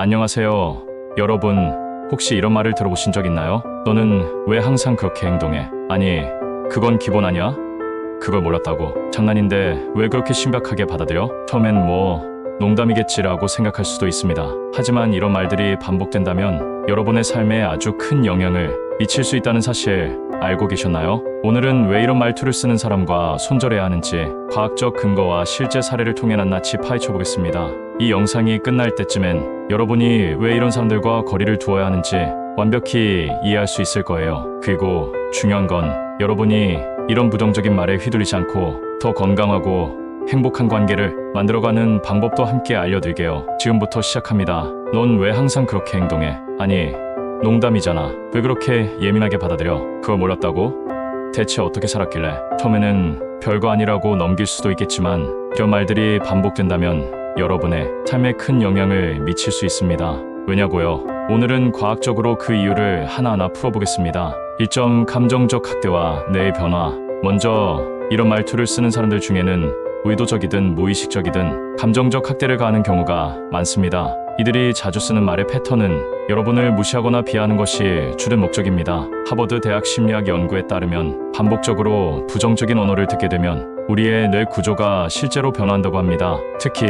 안녕하세요. 여러분, 혹시 이런 말을 들어보신 적 있나요? 너는 왜 항상 그렇게 행동해? 아니, 그건 기본 아니야? 그걸 몰랐다고. 장난인데 왜 그렇게 심각하게 받아들여? 처음엔 농담이겠지라고 생각할 수도 있습니다. 하지만 이런 말들이 반복된다면 여러분의 삶에 아주 큰 영향을 미칠 수 있다는 사실 알고 계셨나요? 오늘은 왜 이런 말투를 쓰는 사람과 손절해야 하는지 과학적 근거와 실제 사례를 통해 낱낱이 파헤쳐 보겠습니다. 이 영상이 끝날 때쯤엔 여러분이 왜 이런 사람들과 거리를 두어야 하는지 완벽히 이해할 수 있을 거예요. 그리고 중요한 건 여러분이 이런 부정적인 말에 휘둘리지 않고 더 건강하고 행복한 관계를 만들어가는 방법도 함께 알려드릴게요. 지금부터 시작합니다. 넌 왜 항상 그렇게 행동해? 아니, 농담이잖아. 왜 그렇게 예민하게 받아들여? 그걸 몰랐다고? 대체 어떻게 살았길래? 처음에는 별거 아니라고 넘길 수도 있겠지만 이런 말들이 반복된다면 여러분의 삶에 큰 영향을 미칠 수 있습니다. 왜냐고요? 오늘은 과학적으로 그 이유를 하나하나 풀어보겠습니다. 1점 감정적 학대와 뇌의 변화. 먼저 이런 말투를 쓰는 사람들 중에는 의도적이든 무의식적이든 감정적 학대를 가하는 경우가 많습니다. 이들이 자주 쓰는 말의 패턴은 여러분을 무시하거나 비하하는 것이 주된 목적입니다. 하버드 대학 심리학 연구에 따르면 반복적으로 부정적인 언어를 듣게 되면 우리의 뇌 구조가 실제로 변화한다고 합니다. 특히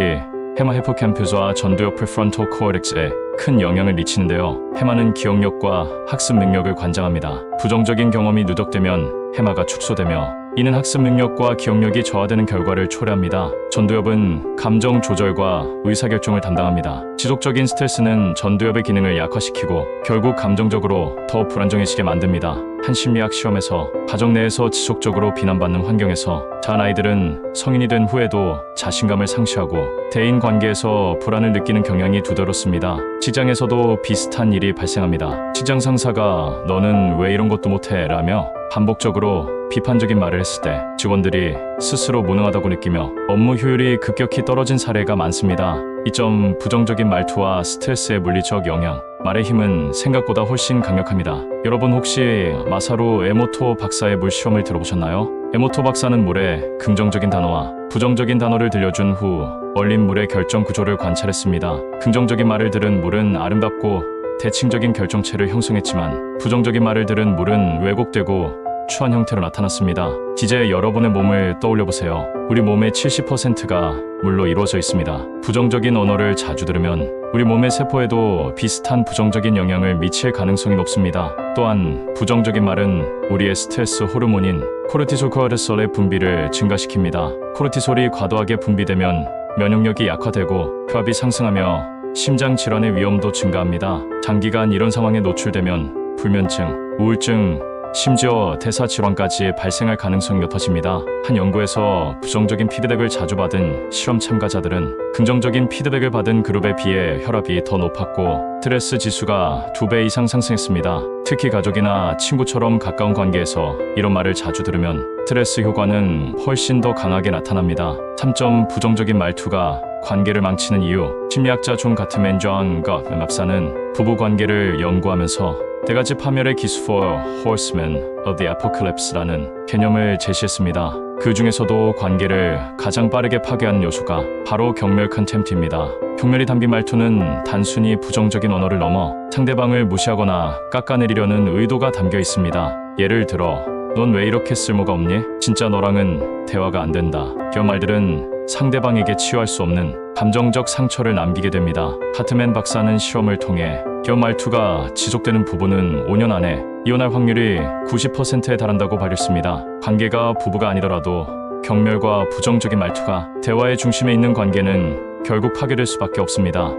해마 히포캠퍼스와 전두엽 프리프론탈 코어텍스에 큰 영향을 미치는데요. 해마는 기억력과 학습 능력을 관장합니다. 부정적인 경험이 누적되면 해마가 축소되며 이는 학습 능력과 기억력이 저하되는 결과를 초래합니다. 전두엽은 감정 조절과 의사결정을 담당합니다. 지속적인 스트레스는 전두엽의 기능을 약화시키고 결국 감정적으로 더 불안정해지게 만듭니다. 한 심리학 실험에서 가정 내에서 지속적으로 비난받는 환경에서 자란 아이들은 성인이 된 후에도 자신감을 상실하고 대인 관계에서 불안을 느끼는 경향이 두드러졌습니다. 직장에서도 비슷한 일이 발생합니다. 직장 상사가 너는 왜 이런 것도 못해? 라며 반복적으로 비판적인 말을 했을 때 직원들이 스스로 무능하다고 느끼며 업무 효율이 급격히 떨어진 사례가 많습니다. 이 점 부정적인 말투와 스트레스의 물리적 영향. 말의 힘은 생각보다 훨씬 강력합니다. 여러분 혹시 마사루 에모토 박사의 물 실험을 들어보셨나요? 에모토 박사는 물에 긍정적인 단어와 부정적인 단어를 들려준 후 얼린 물의 결정 구조를 관찰했습니다. 긍정적인 말을 들은 물은 아름답고 대칭적인 결정체를 형성했지만 부정적인 말을 들은 물은 왜곡되고 추한 형태로 나타났습니다. 이제 여러분의 몸을 떠올려보세요. 우리 몸의 70%가 물로 이루어져 있습니다. 부정적인 언어를 자주 들으면 우리 몸의 세포에도 비슷한 부정적인 영향을 미칠 가능성이 높습니다. 또한 부정적인 말은 우리의 스트레스 호르몬인 코르티솔의 분비를 증가시킵니다. 코르티솔이 과도하게 분비되면 면역력이 약화되고 혈압이 상승하며 심장 질환의 위험도 증가합니다. 장기간 이런 상황에 노출되면 불면증, 우울증, 심지어 대사질환까지 발생할 가능성이 높아집니다. 한 연구에서 부정적인 피드백을 자주 받은 실험 참가자들은 긍정적인 피드백을 받은 그룹에 비해 혈압이 더 높았고 스트레스 지수가 2배 이상 상승했습니다. 특히 가족이나 친구처럼 가까운 관계에서 이런 말을 자주 들으면 스트레스 효과는 훨씬 더 강하게 나타납니다. 3점 부정적인 말투가 관계를 망치는 이유. 심리학자 존 가트맨 존 갓 박사는 부부 관계를 연구하면서 네 가지 파멸의 기수 for Horsemen of the Apocalypse라는 개념을 제시했습니다. 그 중에서도 관계를 가장 빠르게 파괴하는 요소가 바로 경멸 컨템트입니다. 경멸이 담긴 말투는 단순히 부정적인 언어를 넘어 상대방을 무시하거나 깎아내리려는 의도가 담겨 있습니다. 예를 들어 넌 왜 이렇게 쓸모가 없니? 진짜 너랑은 대화가 안 된다. 이런 말들은 상대방에게 치유할 수 없는 감정적 상처를 남기게 됩니다. 가트맨 박사는 실험을 통해 이런 말투가 지속되는 부부는 5년 안에 이혼할 확률이 90%에 달한다고 밝혔습니다. 관계가 부부가 아니더라도 경멸과 부정적인 말투가 대화의 중심에 있는 관계는 결국 파괴될 수밖에 없습니다.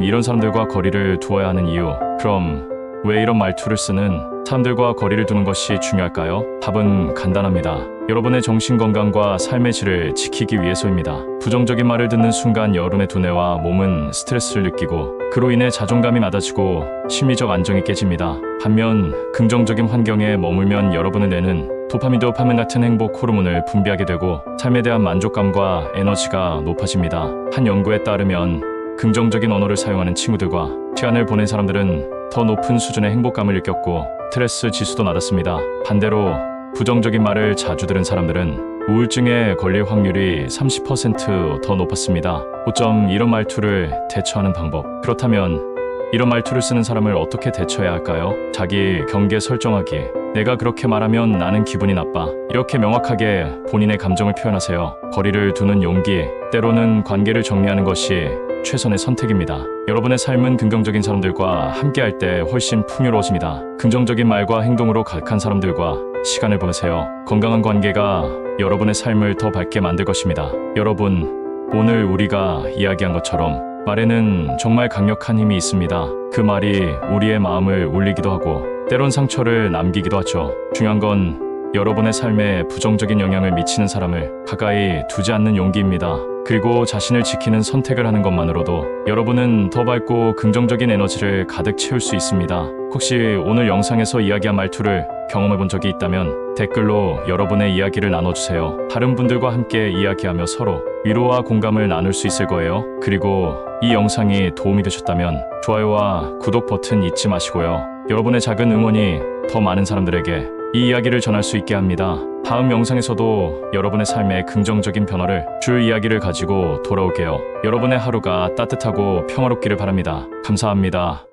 이런 사람들과 거리를 두어야 하는 이유. 그럼 왜 이런 말투를 쓰는 사람들과 거리를 두는 것이 중요할까요? 답은 간단합니다. 여러분의 정신건강과 삶의 질을 지키기 위해서입니다. 부정적인 말을 듣는 순간 여러분의 두뇌와 몸은 스트레스를 느끼고 그로 인해 자존감이 낮아지고 심리적 안정이 깨집니다. 반면 긍정적인 환경에 머물면 여러분의 뇌는 도파민 같은 행복 호르몬을 분비하게 되고 삶에 대한 만족감과 에너지가 높아집니다. 한 연구에 따르면 긍정적인 언어를 사용하는 친구들과 시간을 보낸 사람들은 더 높은 수준의 행복감을 느꼈고 스트레스 지수도 낮았습니다. 반대로 부정적인 말을 자주 들은 사람들은 우울증에 걸릴 확률이 30% 더 높았습니다. 5점 이런 말투를 대처하는 방법. 그렇다면 이런 말투를 쓰는 사람을 어떻게 대처해야 할까요? 자기 경계 설정하기. 내가 그렇게 말하면 나는 기분이 나빠. 이렇게 명확하게 본인의 감정을 표현하세요. 거리를 두는 용기. 때로는 관계를 정리하는 것이 최선의 선택입니다. 여러분의 삶은 긍정적인 사람들과 함께할 때 훨씬 풍요로워집니다. 긍정적인 말과 행동으로 가득한 사람들과 시간을 보내세요. 건강한 관계가 여러분의 삶을 더 밝게 만들 것입니다. 여러분, 오늘 우리가 이야기한 것처럼 말에는 정말 강력한 힘이 있습니다. 그 말이 우리의 마음을 울리기도 하고 때론 상처를 남기기도 하죠. 중요한 건 여러분의 삶에 부정적인 영향을 미치는 사람을 가까이 두지 않는 용기입니다. 그리고 자신을 지키는 선택을 하는 것만으로도 여러분은 더 밝고 긍정적인 에너지를 가득 채울 수 있습니다. 혹시 오늘 영상에서 이야기한 말투를 경험해 본 적이 있다면 댓글로 여러분의 이야기를 나눠주세요. 다른 분들과 함께 이야기하며 서로 위로와 공감을 나눌 수 있을 거예요. 그리고 이 영상이 도움이 되셨다면 좋아요와 구독 버튼 잊지 마시고요. 여러분의 작은 응원이 더 많은 사람들에게 이 이야기를 전할 수 있게 합니다. 다음 영상에서도 여러분의 삶에 긍정적인 변화를 줄 이야기를 가지고 돌아올게요. 여러분의 하루가 따뜻하고 평화롭기를 바랍니다. 감사합니다.